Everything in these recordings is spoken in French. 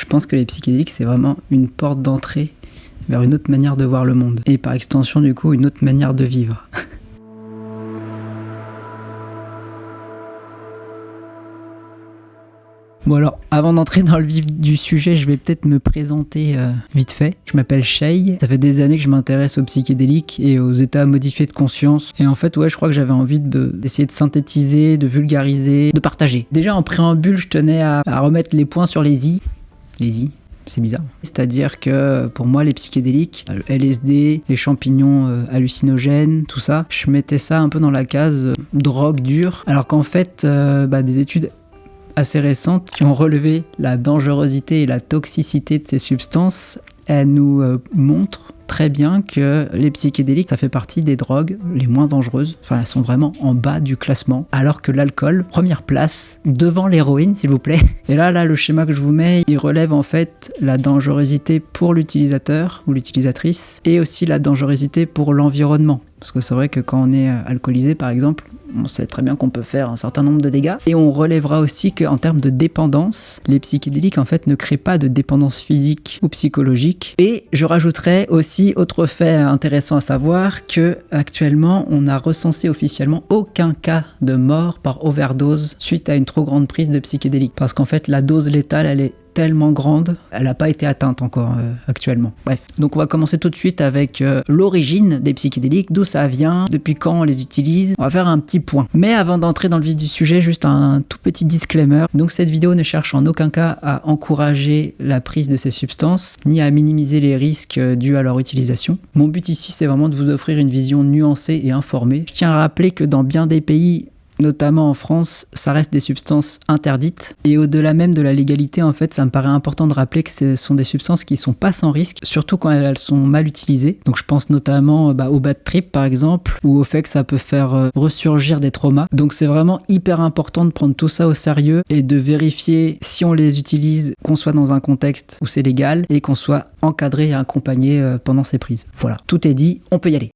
Je pense que les psychédéliques, c'est vraiment une porte d'entrée vers une autre manière de voir le monde. Et par extension, du coup, une autre manière de vivre. Bon alors, avant d'entrer dans le vif du sujet, je vais peut-être me présenter vite fait. Je m'appelle Shay, ça fait des années que je m'intéresse aux psychédéliques et aux états modifiés de conscience. Et en fait, je crois que j'avais envie d'essayer de synthétiser, de vulgariser, de partager. Déjà en préambule, je tenais à remettre les points sur les i. Les i, c'est bizarre. C'est-à-dire que pour moi, les psychédéliques, le LSD, les champignons hallucinogènes, tout ça, je mettais ça un peu dans la case drogue dure. Alors qu'en fait, des études assez récentes qui ont relevé la dangerosité et la toxicité de ces substances, elles nous montrent très bien que les psychédéliques, ça fait partie des drogues les moins dangereuses. Enfin, elles sont vraiment en bas du classement. Alors que l'alcool, première place, devant l'héroïne, s'il vous plaît. Et là, le schéma que je vous mets, il relève en fait la dangerosité pour l'utilisateur ou l'utilisatrice et aussi la dangerosité pour l'environnement. Parce que c'est vrai que quand on est alcoolisé, par exemple, on sait très bien qu'on peut faire un certain nombre de dégâts. Et on relèvera aussi qu'en termes de dépendance, les psychédéliques en fait ne créent pas de dépendance physique ou psychologique. Et je rajouterai aussi autre fait intéressant à savoir que actuellement on n'a recensé officiellement aucun cas de mort par overdose suite à une trop grande prise de psychédéliques. Parce qu'en fait la dose létale elle est tellement grande, elle n'a pas été atteinte encore actuellement. Bref, donc on va commencer tout de suite avec l'origine des psychédéliques, d'où ça vient, depuis quand on les utilise. On va faire un petit point. Mais avant d'entrer dans le vif du sujet, juste un tout petit disclaimer. Donc cette vidéo ne cherche en aucun cas à encourager la prise de ces substances, ni à minimiser les risques dus à leur utilisation. Mon but ici, c'est vraiment de vous offrir une vision nuancée et informée. Je tiens à rappeler que dans bien des pays, notamment en France, ça reste des substances interdites. Et au-delà même de la légalité, en fait, ça me paraît important de rappeler que ce sont des substances qui ne sont pas sans risque, surtout quand elles sont mal utilisées. Donc je pense notamment au bad trip, par exemple, ou au fait que ça peut faire ressurgir des traumas. Donc c'est vraiment hyper important de prendre tout ça au sérieux et de vérifier si on les utilise, qu'on soit dans un contexte où c'est légal et qu'on soit encadré et accompagné pendant ces prises. Voilà, tout est dit, on peut y aller.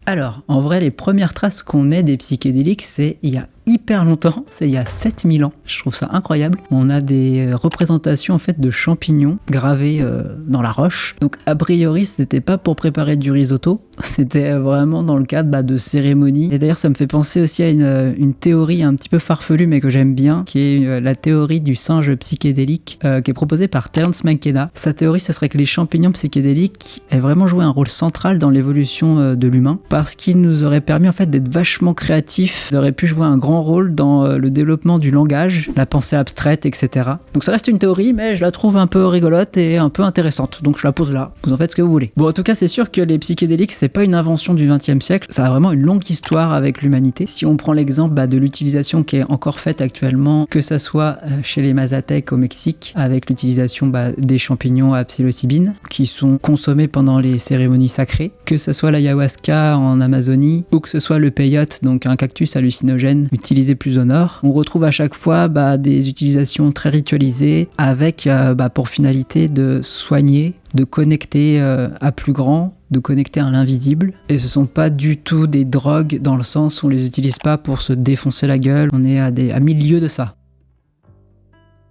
Alors, en vrai, les premières traces qu'on ait des psychédéliques, c'est il y a hyper longtemps, c'est il y a 7000 ans. Je trouve ça incroyable. On a des représentations en fait de champignons gravés dans la roche. Donc a priori, c'était pas pour préparer du risotto, c'était vraiment dans le cadre de cérémonies. Et d'ailleurs, ça me fait penser aussi à une théorie un petit peu farfelue mais que j'aime bien, qui est la théorie du singe psychédélique qui est proposée par Terence McKenna. Sa théorie, ce serait que les champignons psychédéliques aient vraiment joué un rôle central dans l'évolution de l'humain parce qu'ils nous auraient permis en fait d'être vachement créatifs. Ils auraient pu jouer un grand rôle dans le développement du langage, la pensée abstraite, etc. Donc ça reste une théorie, mais je la trouve un peu rigolote et un peu intéressante. Donc je la pose là, vous en faites ce que vous voulez. Bon, en tout cas, c'est sûr que les psychédéliques, c'est pas une invention du XXe siècle, ça a vraiment une longue histoire avec l'humanité. Si on prend l'exemple de l'utilisation qui est encore faite actuellement, que ça soit chez les Mazatèques au Mexique, avec l'utilisation des champignons à psilocybine, qui sont consommés pendant les cérémonies sacrées, que ce soit l'ayahuasca en Amazonie, ou que ce soit le peyote, donc un cactus hallucinogène, utilisé plus au nord. On retrouve à chaque fois des utilisations très ritualisées avec pour finalité de soigner, de connecter à plus grand, de connecter à l'invisible. Et ce sont pas du tout des drogues dans le sens où on les utilise pas pour se défoncer la gueule. On est à milieu de ça.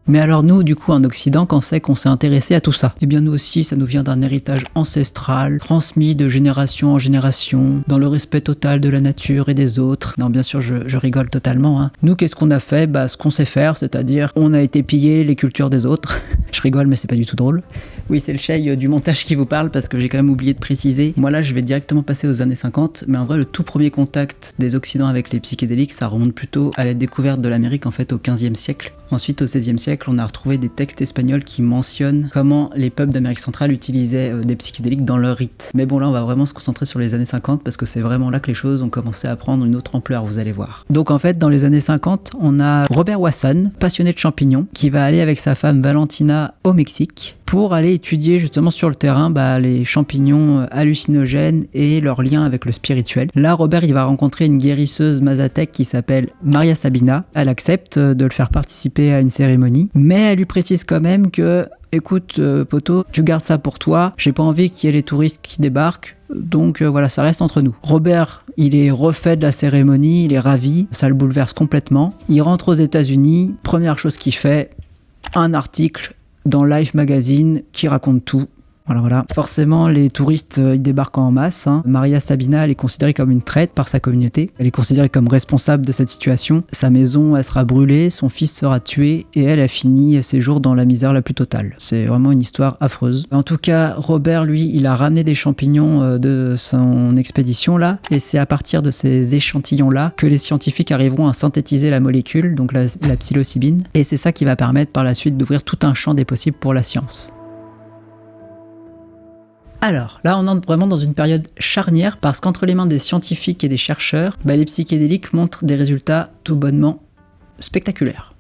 Mais alors nous, du coup, en Occident, quand c'est qu'on s'est intéressé à tout ça? Eh bien nous aussi, ça nous vient d'un héritage ancestral, transmis de génération en génération, dans le respect total de la nature et des autres. Non, bien sûr, je rigole totalement. Hein. Nous, qu'est-ce qu'on a fait? Ce qu'on sait faire, c'est-à-dire on a été piller les cultures des autres. Je rigole, mais c'est pas du tout drôle. Oui, c'est le Shay du montage qui vous parle, parce que j'ai quand même oublié de préciser. Moi là, je vais directement passer aux années 50, mais en vrai, le tout premier contact des Occidents avec les psychédéliques, ça remonte plutôt à la découverte de l'Amérique, en fait, au XVe siècle. Ensuite, au XVIe siècle, on a retrouvé des textes espagnols qui mentionnent comment les peuples d'Amérique centrale utilisaient des psychédéliques dans leurs rites. Mais bon, là, on va vraiment se concentrer sur les années 50 parce que c'est vraiment là que les choses ont commencé à prendre une autre ampleur, vous allez voir. Donc en fait, dans les années 50, on a Robert Wasson, passionné de champignons, qui va aller avec sa femme Valentina au Mexique pour aller étudier justement sur le terrain les champignons hallucinogènes et leur lien avec le spirituel. Là, Robert, il va rencontrer une guérisseuse mazatèque qui s'appelle Maria Sabina. Elle accepte de le faire participer à une cérémonie, mais elle lui précise quand même que écoute poto, tu gardes ça pour toi, j'ai pas envie qu'il y ait les touristes qui débarquent, donc voilà, ça reste entre nous. Robert, il est refait de la cérémonie, il est ravi, ça le bouleverse complètement. Il rentre aux États-Unis, première chose qu'il fait, un article dans Life Magazine qui raconte tout. Voilà. Forcément, les touristes, ils débarquent en masse. Maria Sabina, elle est considérée comme une traître par sa communauté. Elle est considérée comme responsable de cette situation. Sa maison, elle sera brûlée, son fils sera tué et elle a fini ses jours dans la misère la plus totale. C'est vraiment une histoire affreuse. En tout cas, Robert, lui, il a ramené des champignons de son expédition là, et c'est à partir de ces échantillons-là que les scientifiques arriveront à synthétiser la molécule, donc la psilocybine. Et c'est ça qui va permettre par la suite d'ouvrir tout un champ des possibles pour la science. Alors, là, on entre vraiment dans une période charnière parce qu'entre les mains des scientifiques et des chercheurs, les psychédéliques montrent des résultats tout bonnement spectaculaires.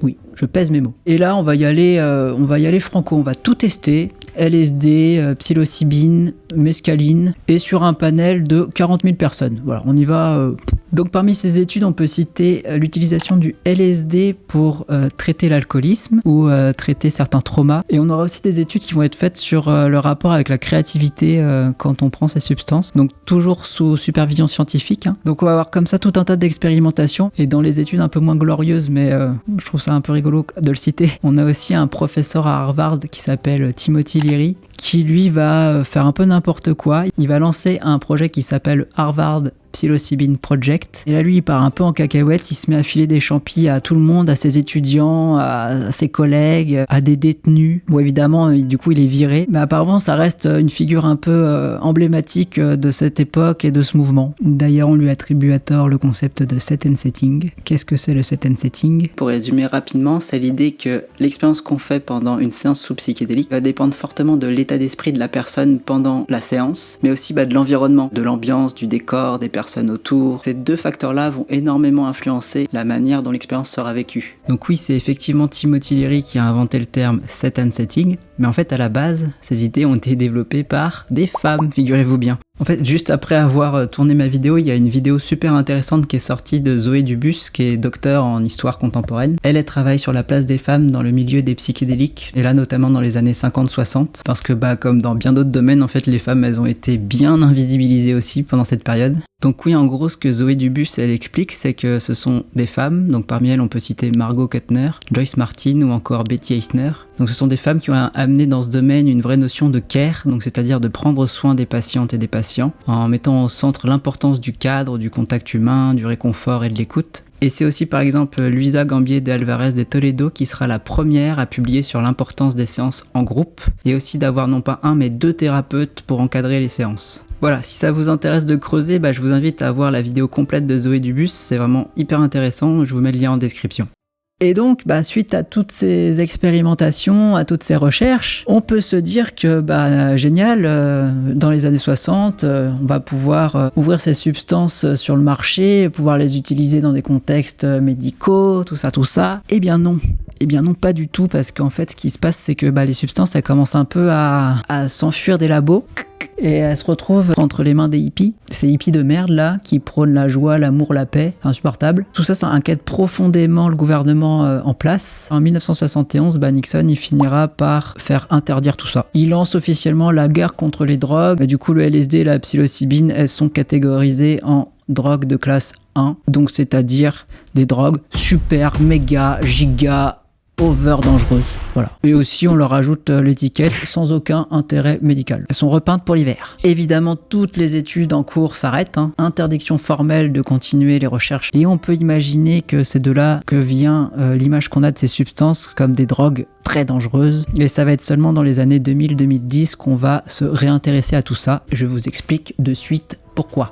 Oui, je pèse mes mots. Et là, on va y aller franco, on va tout tester. LSD, psilocybine, mescaline, et sur un panel de 40 000 personnes. Voilà, on y va. Donc parmi ces études, on peut citer l'utilisation du LSD pour traiter l'alcoolisme ou traiter certains traumas. Et on aura aussi des études qui vont être faites sur le rapport avec la créativité quand on prend ces substances. Donc toujours sous supervision scientifique. Donc on va avoir comme ça tout un tas d'expérimentations. Et dans les études un peu moins glorieuses, mais je trouve ça un peu rigolo de le citer, on a aussi un professeur à Harvard qui s'appelle Timothy Leary, qui lui va faire un peu n'importe quoi. Il va lancer un projet qui s'appelle Harvard Psilocybin Project. Et là, lui, il part un peu en cacahuète, il se met à filer des champis à tout le monde, à ses étudiants, à ses collègues, à des détenus. Bon, évidemment, du coup, il est viré. Mais apparemment, ça reste une figure un peu emblématique de cette époque et de ce mouvement. D'ailleurs, on lui attribue à tort le concept de set and setting. Qu'est-ce que c'est le set and setting ? Pour résumer rapidement, c'est l'idée que l'expérience qu'on fait pendant une séance sous psychédélique va dépendre fortement de l'état d'esprit de la personne pendant la séance, mais aussi de l'environnement, de l'ambiance, du décor, des personnes autour. Ces deux facteurs-là vont énormément influencer la manière dont l'expérience sera vécue. Donc oui, c'est effectivement Timothy Leary qui a inventé le terme set and setting, mais en fait, à la base, ces idées ont été développées par des femmes, figurez-vous bien. En fait, juste après avoir tourné ma vidéo, il y a une vidéo super intéressante qui est sortie de Zoé Dubus, qui est docteure en histoire contemporaine. Elle travaille sur la place des femmes dans le milieu des psychédéliques, et là notamment dans les années 50-60, parce que comme dans bien d'autres domaines, en fait, les femmes, elles ont été bien invisibilisées aussi pendant cette période. Donc oui, en gros, ce que Zoé Dubus, elle explique, c'est que ce sont des femmes, donc parmi elles, on peut citer Margot Kuttner, Joyce Martin ou encore Betty Eisner. Donc ce sont des femmes qui ont amené dans ce domaine une vraie notion de care, donc c'est-à-dire de prendre soin des patientes et des patients, en mettant au centre l'importance du cadre, du contact humain, du réconfort et de l'écoute. Et c'est aussi par exemple Luisa Gambier de Alvarez de Toledo qui sera la première à publier sur l'importance des séances en groupe, et aussi d'avoir non pas un mais deux thérapeutes pour encadrer les séances. Voilà, si ça vous intéresse de creuser, je vous invite à voir la vidéo complète de Zoé Dubus, c'est vraiment hyper intéressant, je vous mets le lien en description. Et donc, suite à toutes ces expérimentations, à toutes ces recherches, on peut se dire que, génial, dans les années 60, on va pouvoir ouvrir ces substances sur le marché, pouvoir les utiliser dans des contextes médicaux, tout ça. Eh bien non, pas du tout, parce qu'en fait, ce qui se passe, c'est que les substances, elles commencent un peu à s'enfuir des labos. Et elle se retrouve entre les mains des hippies, ces hippies de merde là, qui prônent la joie, l'amour, la paix, c'est insupportable. Tout ça, ça inquiète profondément le gouvernement en place. En 1971, Nixon, il finira par faire interdire tout ça. Il lance officiellement la guerre contre les drogues. Du coup, le LSD et la psilocybine, elles sont catégorisées en drogues de classe 1, donc c'est-à-dire des drogues super, méga, giga, over dangereuses. Voilà. Et aussi, on leur ajoute l'étiquette sans aucun intérêt médical. Elles sont repeintes pour l'hiver. Évidemment, toutes les études en cours s'arrêtent. Interdiction formelle de continuer les recherches. Et on peut imaginer que c'est de là que vient l'image qu'on a de ces substances comme des drogues très dangereuses. Et ça va être seulement dans les années 2000-2010 qu'on va se réintéresser à tout ça. Je vous explique de suite pourquoi.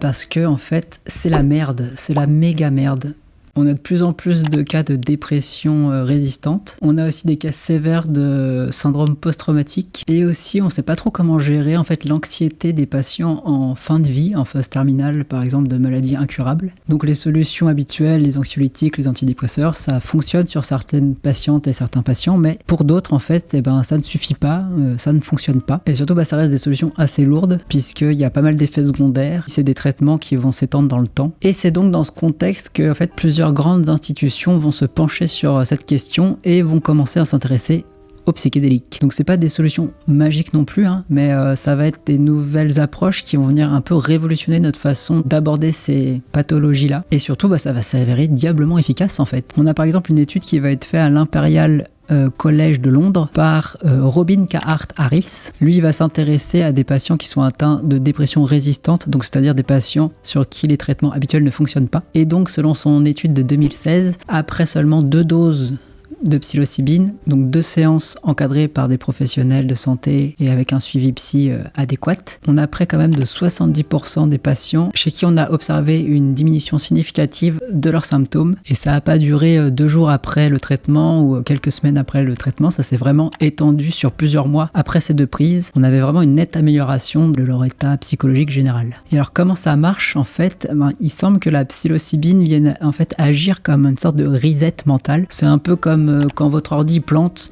Parce que, en fait, c'est la merde. C'est la méga merde. On a de plus en plus de cas de dépression résistante. On a aussi des cas sévères de syndrome post-traumatique. Et aussi, on ne sait pas trop comment gérer en fait l'anxiété des patients en fin de vie, en phase terminale, par exemple, de maladies incurables. Donc les solutions habituelles, les anxiolytiques, les antidépresseurs, ça fonctionne sur certaines patientes et certains patients, mais pour d'autres, en fait, ça ne suffit pas, ça ne fonctionne pas. Et surtout, ça reste des solutions assez lourdes, puisqu'il y a pas mal d'effets secondaires. C'est des traitements qui vont s'étendre dans le temps. Et c'est donc dans ce contexte que, plusieurs grandes institutions vont se pencher sur cette question et vont commencer à s'intéresser aux psychédéliques. Donc c'est pas des solutions magiques non plus, hein, mais ça va être des nouvelles approches qui vont venir un peu révolutionner notre façon d'aborder ces pathologies-là. Et surtout, ça va s'avérer diablement efficace en fait. On a par exemple une étude qui va être faite à l'Imperial Collège de Londres par Robin Carhart Harris. Lui, il va s'intéresser à des patients qui sont atteints de dépression résistante, donc c'est-à-dire des patients sur qui les traitements habituels ne fonctionnent pas. Et donc, selon son étude de 2016, après seulement 2 doses de psilocybine, donc 2 séances encadrées par des professionnels de santé et avec un suivi psy adéquat, on a près quand même de 70% des patients chez qui on a observé une diminution significative de leurs symptômes, et ça n'a pas duré 2 jours après le traitement ou quelques semaines après le traitement, ça s'est vraiment étendu sur plusieurs mois après ces 2 prises. On avait vraiment une nette amélioration de leur état psychologique général. Et alors comment ça marche en fait? Il semble que la psilocybine vienne en fait agir comme une sorte de reset mental. C'est un peu comme quand votre ordi plante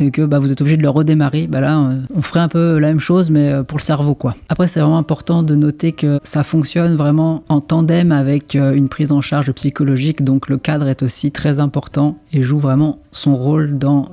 et que vous êtes obligé de le redémarrer, là on ferait un peu la même chose mais pour le cerveau quoi. Après c'est vraiment important de noter que ça fonctionne vraiment en tandem avec une prise en charge psychologique, donc le cadre est aussi très important et joue vraiment son rôle dans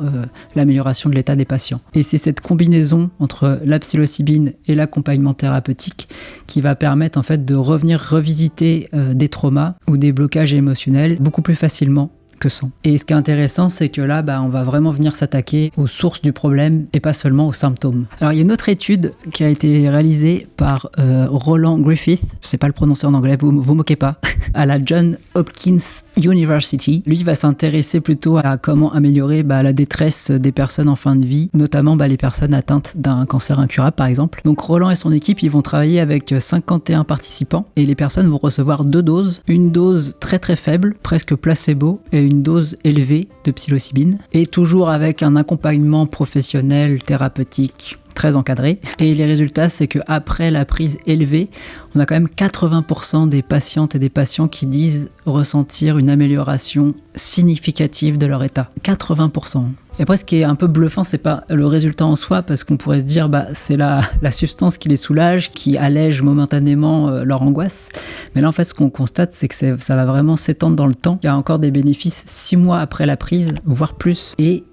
l'amélioration de l'état des patients. Et c'est cette combinaison entre la psilocybine et l'accompagnement thérapeutique qui va permettre en fait de revenir revisiter des traumas ou des blocages émotionnels beaucoup plus facilement que sans. Et ce qui est intéressant, c'est que là, on va vraiment venir s'attaquer aux sources du problème et pas seulement aux symptômes. Alors, il y a une autre étude qui a été réalisée par Roland Griffith, je sais pas le prononcer en anglais, vous moquez pas, à la Johns Hopkins University. Lui, il va s'intéresser plutôt à comment améliorer la détresse des personnes en fin de vie, notamment les personnes atteintes d'un cancer incurable, par exemple. Donc, Roland et son équipe, ils vont travailler avec 51 participants et les personnes vont recevoir 2 doses. Une dose très très faible, presque placebo, et une dose élevée de psilocybine, et toujours avec un accompagnement professionnel, thérapeutique, très encadré. Et les résultats, c'est qu'après la prise élevée, on a quand même 80% des patientes et des patients qui disent ressentir une amélioration significative de leur état. 80%. Et après, ce qui est un peu bluffant, c'est pas le résultat en soi, parce qu'on pourrait se dire, c'est la substance qui les soulage, qui allège momentanément leur angoisse. Mais là, en fait, ce qu'on constate, c'est que ça va vraiment s'étendre dans le temps. Il y a encore des bénéfices 6 mois après la prise, voire plus. Et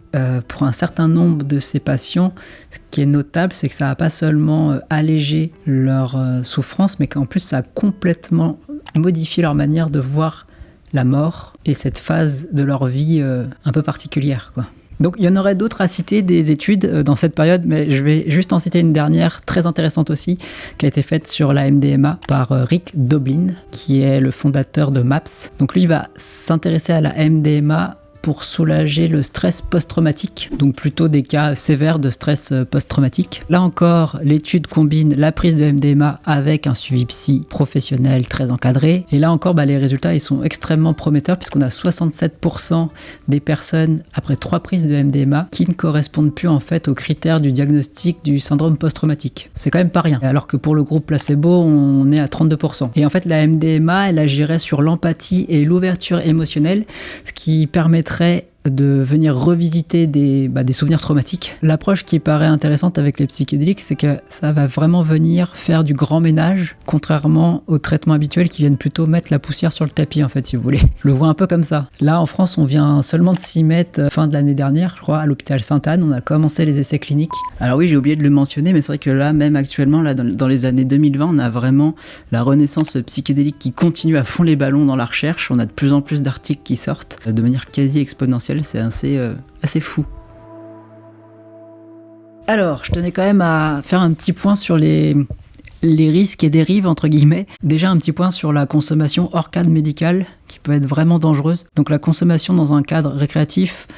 pour un certain nombre de ces patients, ce qui est notable, c'est que ça n'a pas seulement allégé leur souffrance, mais qu'en plus, ça a complètement modifié leur manière de voir la mort et cette phase de leur vie un peu particulière, quoi. Donc il y en aurait d'autres à citer, des études dans cette période, mais je vais juste en citer une dernière très intéressante aussi, qui a été faite sur la MDMA par Rick Doblin, qui est le fondateur de MAPS. Donc lui, il va s'intéresser à la MDMA pour soulager le stress post-traumatique, donc plutôt des cas sévères de stress post-traumatique. Là encore, l'étude combine la prise de MDMA avec un suivi psy professionnel très encadré. Et là encore, les résultats ils sont extrêmement prometteurs, puisqu'on a 67% des personnes après 3 prises de MDMA qui ne correspondent plus en fait aux critères du diagnostic du syndrome post-traumatique. C'est quand même pas rien. Alors que pour le groupe placebo, on est à 32%. Et en fait, la MDMA, elle agirait sur l'empathie et l'ouverture émotionnelle, ce qui permettrait de venir revisiter des souvenirs traumatiques. L'approche qui paraît intéressante avec les psychédéliques, c'est que ça va vraiment venir faire du grand ménage, contrairement aux traitements habituels qui viennent plutôt mettre la poussière sur le tapis, en fait, si vous voulez. Je le vois un peu comme ça. Là, en France, on vient seulement de s'y mettre fin de l'année dernière, je crois, à l'hôpital Sainte-Anne. On a commencé les essais cliniques. Alors oui, j'ai oublié de le mentionner, mais c'est vrai que là, même actuellement, là, dans les années 2020, on a vraiment la renaissance psychédélique qui continue à fond les ballons dans la recherche. On a de plus en plus d'articles qui sortent de manière quasi exponentielle. C'est assez fou. Alors, je tenais quand même à faire un petit point sur les risques et dérives, entre guillemets. Déjà, un petit point sur la consommation hors cadre médical, qui peut être vraiment dangereuse. Donc, la consommation dans un cadre récréatif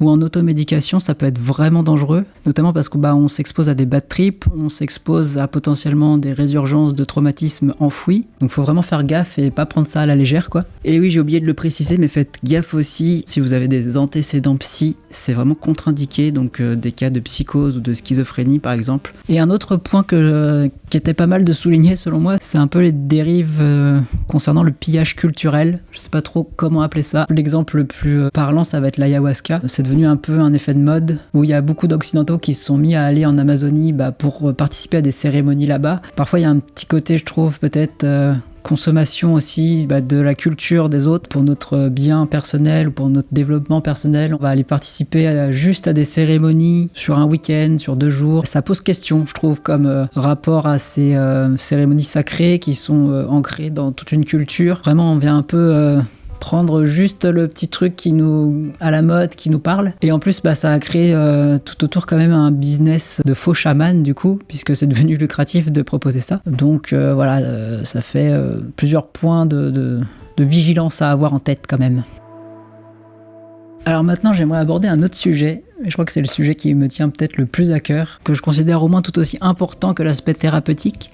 ou en automédication, ça peut être vraiment dangereux, notamment parce que on s'expose à des bad trips, on s'expose à potentiellement des résurgences de traumatismes enfouis. Donc faut vraiment faire gaffe et pas prendre ça à la légère, quoi. Et oui, j'ai oublié de le préciser, mais faites gaffe aussi si vous avez des antécédents psy, c'est vraiment contre-indiqué, donc des cas de psychose ou de schizophrénie par exemple. Et un autre point qui était pas mal de souligner selon moi, c'est un peu les dérives concernant le pillage culturel. Je sais pas trop comment appeler ça. L'exemple le plus parlant, ça va être l'ayahuasca. C'est devenu un peu un effet de mode où il y a beaucoup d'occidentaux qui se sont mis à aller en Amazonie pour participer à des cérémonies là-bas. Parfois il y a un petit côté, je trouve, peut-être consommation aussi de la culture des autres pour notre bien personnel ou pour notre développement personnel. On va aller participer juste à des cérémonies sur un week-end, sur 2 jours. Ça pose question, je trouve, comme rapport à ces cérémonies sacrées qui sont ancrées dans toute une culture. Vraiment, on vient un peu prendre juste le petit truc qui nous à la mode, qui nous parle. Et en plus, ça a créé tout autour quand même un business de faux chaman du coup, puisque c'est devenu lucratif de proposer ça. Donc voilà, ça fait plusieurs points de vigilance à avoir en tête quand même. Alors maintenant, j'aimerais aborder un autre sujet. Je crois que c'est le sujet qui me tient peut-être le plus à cœur, que je considère au moins tout aussi important que l'aspect thérapeutique.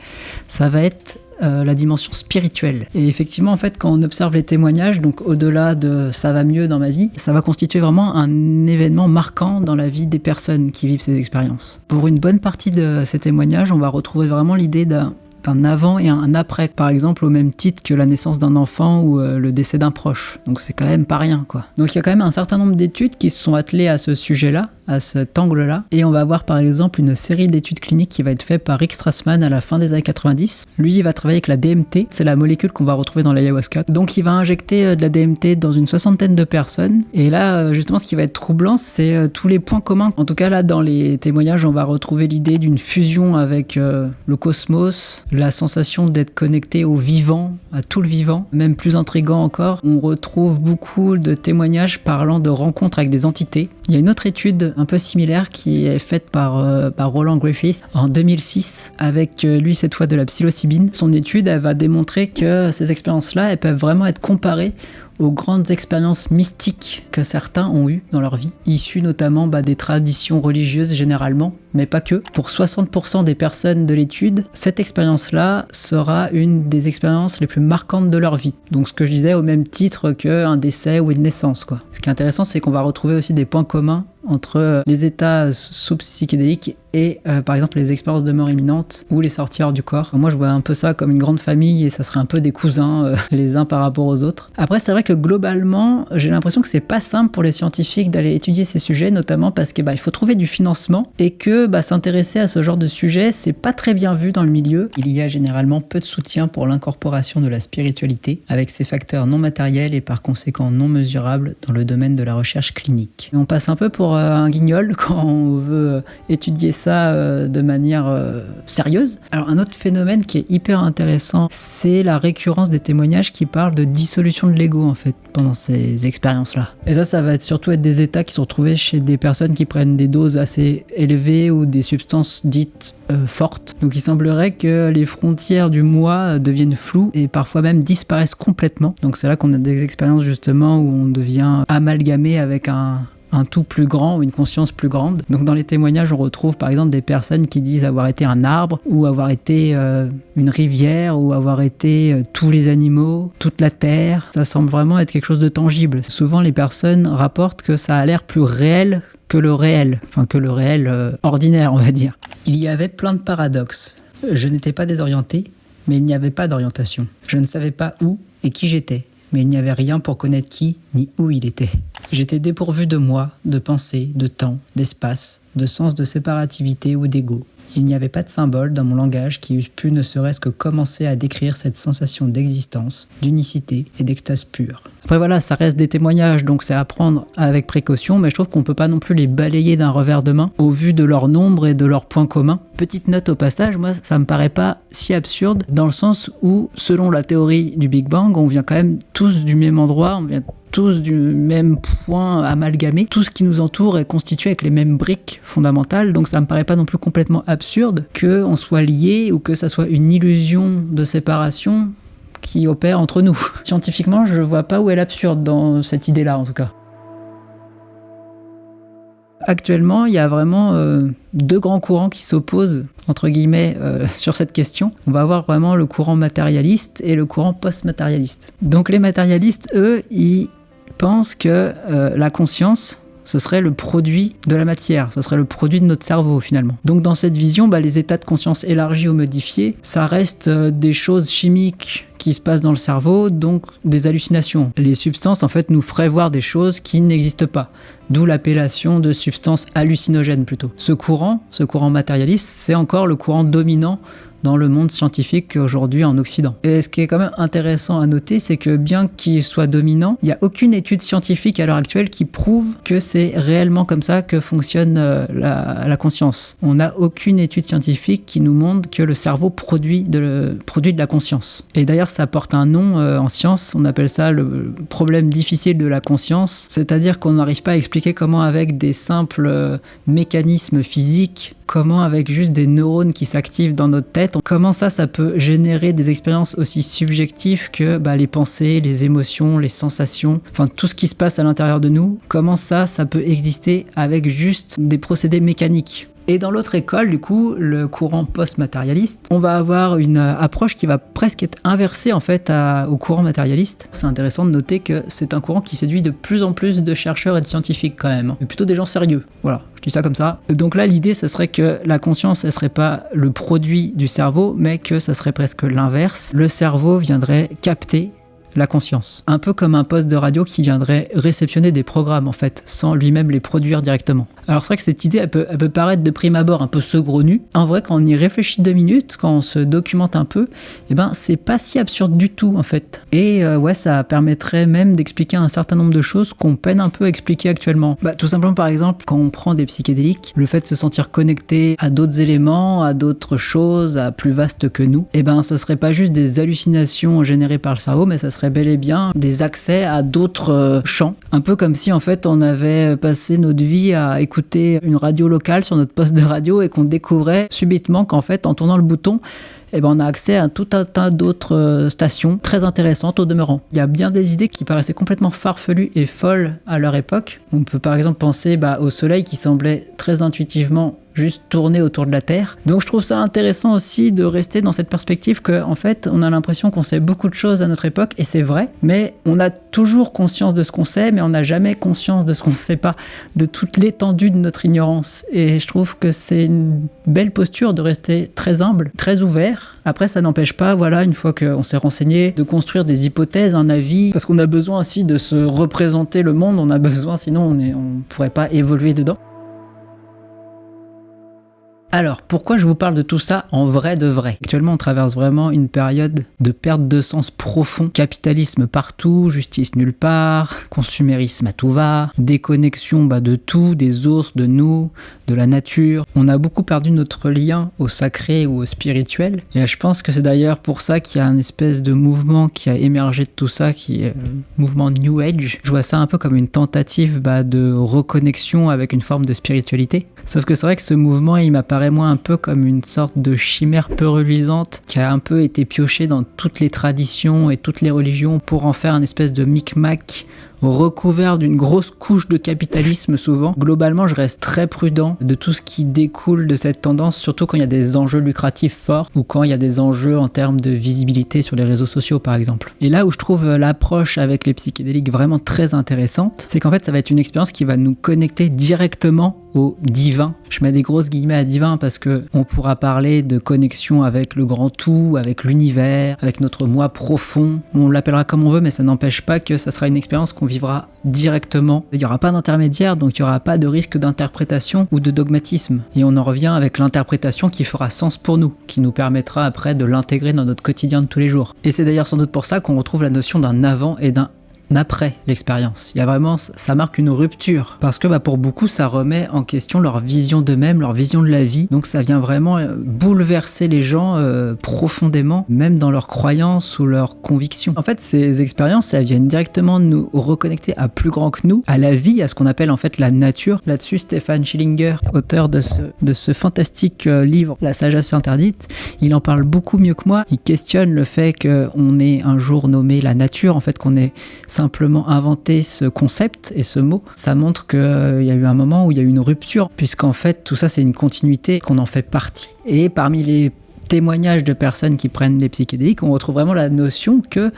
Ça va être la dimension spirituelle. Et effectivement, en fait, quand on observe les témoignages, donc au-delà de « ça va mieux dans ma vie », ça va constituer vraiment un événement marquant dans la vie des personnes qui vivent ces expériences. Pour une bonne partie de ces témoignages, on va retrouver vraiment l'idée d'un avant et un après, par exemple au même titre que la naissance d'un enfant ou le décès d'un proche. Donc c'est quand même pas rien, quoi. Donc il y a quand même un certain nombre d'études qui se sont attelées à ce sujet-là, à cet angle-là, et on va avoir par exemple une série d'études cliniques qui va être faite par Rick Strassman à la fin des années 90. Lui, il va travailler avec la DMT, c'est la molécule qu'on va retrouver dans l'ayahuasca. Donc il va injecter de la DMT dans une 60aine de personnes, et là, justement, ce qui va être troublant, c'est tous les points communs. En tout cas, là, dans les témoignages, on va retrouver l'idée d'une fusion avec le cosmos, la sensation d'être connecté au vivant, à tout le vivant. Même plus intriguant encore, on retrouve beaucoup de témoignages parlant de rencontres avec des entités. Il y a une autre étude un peu similaire qui est faite par Roland Griffith en 2006 avec lui cette fois de la psilocybine. Son étude, elle va démontrer que ces expériences-là, elles peuvent vraiment être comparées aux grandes expériences mystiques que certains ont eues dans leur vie, issues notamment des traditions religieuses généralement, mais pas que. Pour 60% des personnes de l'étude, cette expérience-là sera une des expériences les plus marquantes de leur vie. Donc ce que je disais, au même titre qu'un décès ou une naissance, quoi. Ce qui est intéressant, c'est qu'on va retrouver aussi des points communs entre les états sous-psychédéliques et par exemple les expériences de mort imminente ou les sorties hors du corps. Moi je vois un peu ça comme une grande famille et ça serait un peu des cousins les uns par rapport aux autres. Après c'est vrai que globalement j'ai l'impression que c'est pas simple pour les scientifiques d'aller étudier ces sujets, notamment parce que il faut trouver du financement et que s'intéresser à ce genre de sujet c'est pas très bien vu dans le milieu. Il y a généralement peu de soutien pour l'incorporation de la spiritualité avec ses facteurs non matériels et par conséquent non mesurables dans le domaine de la recherche clinique. Et on passe un peu pour un guignol quand on veut étudier ça de manière sérieuse. Alors un autre phénomène qui est hyper intéressant, c'est la récurrence des témoignages qui parlent de dissolution de l'ego en fait pendant ces expériences-là. Et ça va surtout être des états qui sont retrouvés chez des personnes qui prennent des doses assez élevées ou des substances dites fortes. Donc il semblerait que les frontières du moi deviennent floues et parfois même disparaissent complètement. Donc c'est là qu'on a des expériences justement où on devient amalgamé avec un tout plus grand ou une conscience plus grande. Donc dans les témoignages, on retrouve par exemple des personnes qui disent avoir été un arbre ou avoir été une rivière ou avoir été tous les animaux, toute la terre. Ça semble vraiment être quelque chose de tangible. Souvent les personnes rapportent que ça a l'air plus réel que le réel, enfin que le réel ordinaire on va dire. Il y avait plein de paradoxes. Je n'étais pas désorienté, mais il n'y avait pas d'orientation. Je ne savais pas où et qui j'étais, mais il n'y avait rien pour connaître qui ni où il était. J'étais dépourvu de moi, de pensée, de temps, d'espace, de sens de séparativité ou d'ego. Il n'y avait pas de symbole dans mon langage qui eussent pu ne serait-ce que commencer à décrire cette sensation d'existence, d'unicité et d'extase pure. Après voilà, ça reste des témoignages, donc c'est à prendre avec précaution, mais je trouve qu'on peut pas non plus les balayer d'un revers de main, au vu de leur nombre et de leurs points communs. Petite note au passage, moi ça me paraît pas si absurde, dans le sens où, selon la théorie du Big Bang, on vient quand même tous du même endroit, on vient tous du même point amalgamé, tout ce qui nous entoure est constitué avec les mêmes briques fondamentales, donc ça me paraît pas non plus complètement absurde qu'on soit liés ou que ça soit une illusion de séparation qui opère entre nous. Scientifiquement, je vois pas où est l'absurde dans cette idée-là en tout cas. Actuellement, il y a vraiment 2 grands courants qui s'opposent, entre guillemets, sur cette question. On va avoir vraiment le courant matérialiste et le courant post-matérialiste. Donc les matérialistes, eux, ils pensent que la conscience, ce serait le produit de la matière, ce serait le produit de notre cerveau finalement. Donc dans cette vision, les états de conscience élargis ou modifiés, ça reste des choses chimiques qui se passe dans le cerveau, donc des hallucinations. Les substances en fait nous feraient voir des choses qui n'existent pas, d'où l'appellation de substances hallucinogènes plutôt. Ce courant matérialiste, c'est encore le courant dominant dans le monde scientifique aujourd'hui en Occident. Et ce qui est quand même intéressant à noter, c'est que bien qu'il soit dominant, il n'y a aucune étude scientifique à l'heure actuelle qui prouve que c'est réellement comme ça que fonctionne la conscience. On n'a aucune étude scientifique qui nous montre que le cerveau produit de la conscience. Et d'ailleurs, ça porte un nom en science, on appelle ça le problème difficile de la conscience, c'est-à-dire qu'on n'arrive pas à expliquer comment avec des simples mécanismes physiques, comment avec juste des neurones qui s'activent dans notre tête, comment ça peut générer des expériences aussi subjectives que les pensées, les émotions, les sensations, enfin tout ce qui se passe à l'intérieur de nous, comment ça peut exister avec juste des procédés mécaniques. Et dans l'autre école, du coup, le courant post-matérialiste, on va avoir une approche qui va presque être inversée en fait au courant matérialiste. C'est intéressant de noter que c'est un courant qui séduit de plus en plus de chercheurs et de scientifiques quand même, mais plutôt des gens sérieux. Voilà, je dis ça comme ça. Donc là, l'idée, ce serait que la conscience, elle serait pas le produit du cerveau, mais que ça serait presque l'inverse. Le cerveau viendrait capter la conscience. Un peu comme un poste de radio qui viendrait réceptionner des programmes en fait, sans lui-même les produire directement. Alors c'est vrai que cette idée, elle peut paraître de prime abord un peu saugrenue. En vrai, quand on y réfléchit 2 minutes, quand on se documente un peu, c'est pas si absurde du tout en fait. Et ça permettrait même d'expliquer un certain nombre de choses qu'on peine un peu à expliquer actuellement. Tout simplement par exemple, quand on prend des psychédéliques, le fait de se sentir connecté à d'autres éléments, à d'autres choses, à plus vaste que nous, ce serait pas juste des hallucinations générées par le cerveau, mais ça serait bel et bien des accès à d'autres champs. Un peu comme si en fait on avait passé notre vie à écouter une radio locale sur notre poste de radio et qu'on découvrait subitement qu'en fait en tournant le bouton, on a accès à tout un tas d'autres stations très intéressantes au demeurant. Il y a bien des idées qui paraissaient complètement farfelues et folles à leur époque. On peut par exemple penser au Soleil qui semblait très intuitivement juste tourner autour de la Terre. Donc je trouve ça intéressant aussi de rester dans cette perspective qu'en fait on a l'impression qu'on sait beaucoup de choses à notre époque, et c'est vrai, mais on a toujours conscience de ce qu'on sait, mais on n'a jamais conscience de ce qu'on ne sait pas, de toute l'étendue de notre ignorance. Et je trouve que c'est une belle posture de rester très humble, très ouvert. Après ça n'empêche pas, une fois qu'on s'est renseigné, de construire des hypothèses, un avis, parce qu'on a besoin aussi de se représenter le monde, on a besoin, sinon on ne pourrait pas évoluer dedans. Alors, pourquoi je vous parle de tout ça en vrai de vrai ? Actuellement, on traverse vraiment une période de perte de sens profond. Capitalisme partout, justice nulle part, consumérisme à tout va, déconnexion de tout, des autres, de nous, de la nature. On a beaucoup perdu notre lien au sacré ou au spirituel. Et je pense que c'est d'ailleurs pour ça qu'il y a un espèce de mouvement qui a émergé de tout ça, qui est le mouvement New Age. Je vois ça un peu comme une tentative de reconnexion avec une forme de spiritualité. Sauf que c'est vrai que ce mouvement, il m'apparaît moi un peu comme une sorte de chimère peu reluisante qui a un peu été piochée dans toutes les traditions et toutes les religions pour en faire une espèce de micmac recouvert d'une grosse couche de capitalisme souvent. Globalement, je reste très prudent de tout ce qui découle de cette tendance, surtout quand il y a des enjeux lucratifs forts ou quand il y a des enjeux en termes de visibilité sur les réseaux sociaux par exemple. Et là où je trouve l'approche avec les psychédéliques vraiment très intéressante, c'est qu'en fait ça va être une expérience qui va nous connecter directement au divin. Je mets des grosses guillemets à divin parce que on pourra parler de connexion avec le grand tout, avec l'univers, avec notre moi profond. On l'appellera comme on veut, mais ça n'empêche pas que ça sera une expérience qu'on vivra directement. Il n'y aura pas d'intermédiaire, donc il n'y aura pas de risque d'interprétation ou de dogmatisme. Et on en revient avec l'interprétation qui fera sens pour nous, qui nous permettra après de l'intégrer dans notre quotidien de tous les jours. Et c'est d'ailleurs sans doute pour ça qu'on retrouve la notion d'un avant et d'un après l'expérience. Il y a vraiment, ça marque une rupture parce que pour beaucoup ça remet en question leur vision d'eux-mêmes, leur vision de la vie, donc ça vient vraiment bouleverser les gens profondément, même dans leurs croyances ou leurs convictions. En fait ces expériences, elles viennent directement nous reconnecter à plus grand que nous, à la vie, à ce qu'on appelle en fait la nature. Là-dessus, Stefan Schillinger, auteur de ce fantastique livre La sagesse interdite, il en parle beaucoup mieux que moi. Il questionne le fait qu'on ait un jour nommé la nature, en fait qu'on ait simplement inventé ce concept et ce mot. Ça montre qu'il y a eu un moment où il y a eu une rupture, puisqu'en fait tout ça c'est une continuité, qu'on en fait partie. Et parmi les témoignages de personnes qui prennent des psychédéliques, on retrouve vraiment la notion qu'il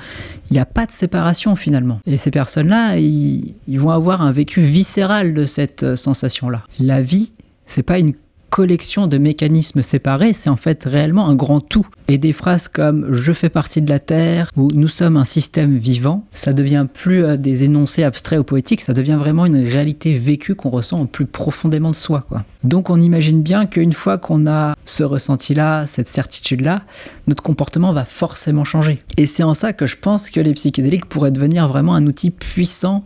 n'y a pas de séparation finalement. Et ces personnes-là, ils vont avoir un vécu viscéral de cette sensation-là. La vie, c'est pas une collection de mécanismes séparés, c'est en fait réellement un grand tout. Et des phrases comme « je fais partie de la Terre » ou « nous sommes un système vivant », ça devient plus des énoncés abstraits ou poétiques, ça devient vraiment une réalité vécue qu'on ressent au plus profondément de soi, quoi. Donc on imagine bien qu'une fois qu'on a ce ressenti-là, cette certitude-là, notre comportement va forcément changer. Et c'est en ça que je pense que les psychédéliques pourraient devenir vraiment un outil puissant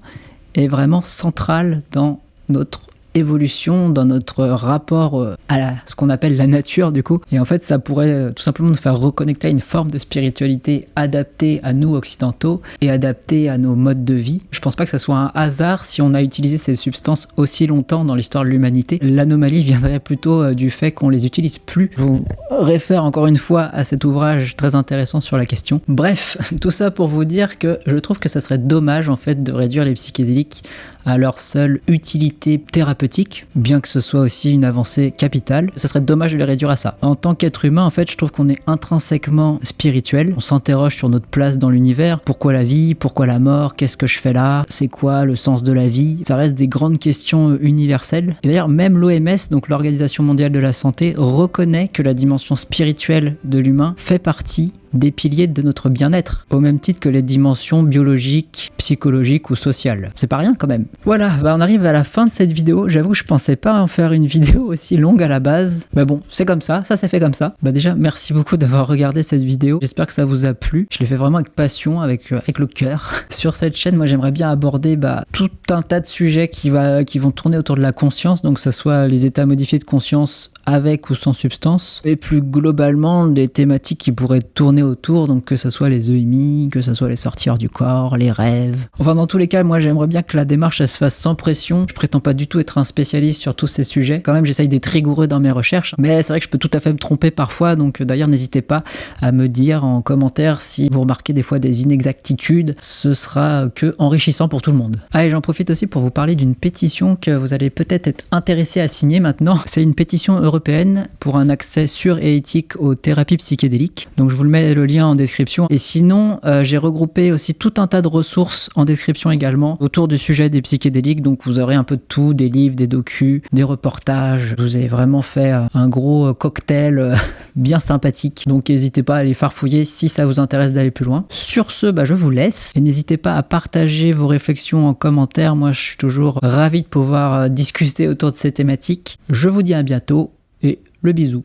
et vraiment central dans notre évolution, dans notre rapport à ce qu'on appelle la nature du coup. Et en fait, ça pourrait tout simplement nous faire reconnecter à une forme de spiritualité adaptée à nous occidentaux et adaptée à nos modes de vie. Je pense pas que ça soit un hasard si on a utilisé ces substances aussi longtemps dans l'histoire de l'humanité. L'anomalie viendrait plutôt du fait qu'on les utilise plus. Je vous réfère encore une fois à cet ouvrage très intéressant sur la question. Bref, tout ça pour vous dire que je trouve que ça serait dommage en fait de réduire les psychédéliques à leur seule utilité thérapeutique, bien que ce soit aussi une avancée capitale. Ce serait dommage de les réduire à ça. En tant qu'être humain, en fait, je trouve qu'on est intrinsèquement spirituel. On s'interroge sur notre place dans l'univers. Pourquoi la vie? Pourquoi la mort? Qu'est-ce que je fais là? C'est quoi le sens de la vie? Ça reste des grandes questions universelles. Et d'ailleurs, même l'OMS, donc l'Organisation mondiale de la santé, reconnaît que la dimension spirituelle de l'humain fait partie des piliers de notre bien-être, au même titre que les dimensions biologiques, psychologiques ou sociales. C'est pas rien quand même. Voilà, on arrive à la fin de cette vidéo. J'avoue que je pensais pas en faire une vidéo aussi longue à la base. Mais bon, c'est comme ça s'est fait comme ça. Déjà, merci beaucoup d'avoir regardé cette vidéo. J'espère que ça vous a plu. Je l'ai fait vraiment avec passion, avec le cœur. Sur cette chaîne, moi j'aimerais bien aborder tout un tas de sujets qui vont tourner autour de la conscience, donc que ce soit les états modifiés de conscience avec ou sans substance, et plus globalement des thématiques qui pourraient tourner autour, donc que ce soit les EMI, que ce soit les sorties hors du corps, les rêves. Enfin, dans tous les cas, moi j'aimerais bien que la démarche elle se fasse sans pression. Je prétends pas du tout être un spécialiste sur tous ces sujets. Quand même, j'essaye d'être rigoureux dans mes recherches, mais c'est vrai que je peux tout à fait me tromper parfois, donc d'ailleurs n'hésitez pas à me dire en commentaire si vous remarquez des fois des inexactitudes. Ce sera que enrichissant pour tout le monde. Allez, j'en profite aussi pour vous parler d'une pétition que vous allez peut-être être intéressé à signer maintenant. C'est une pétition européenne pour un accès sûr et éthique aux thérapies psychédéliques. Donc je vous le mets le lien en description. Et sinon, j'ai regroupé aussi tout un tas de ressources en description également autour du sujet des psychédéliques. Donc vous aurez un peu de tout, des livres, des docus, des reportages. Je vous ai vraiment fait un gros cocktail bien sympathique. Donc n'hésitez pas à aller farfouiller si ça vous intéresse d'aller plus loin. Sur ce, je vous laisse. Et n'hésitez pas à partager vos réflexions en commentaire. Moi, je suis toujours ravi de pouvoir discuter autour de ces thématiques. Je vous dis à bientôt et le bisou.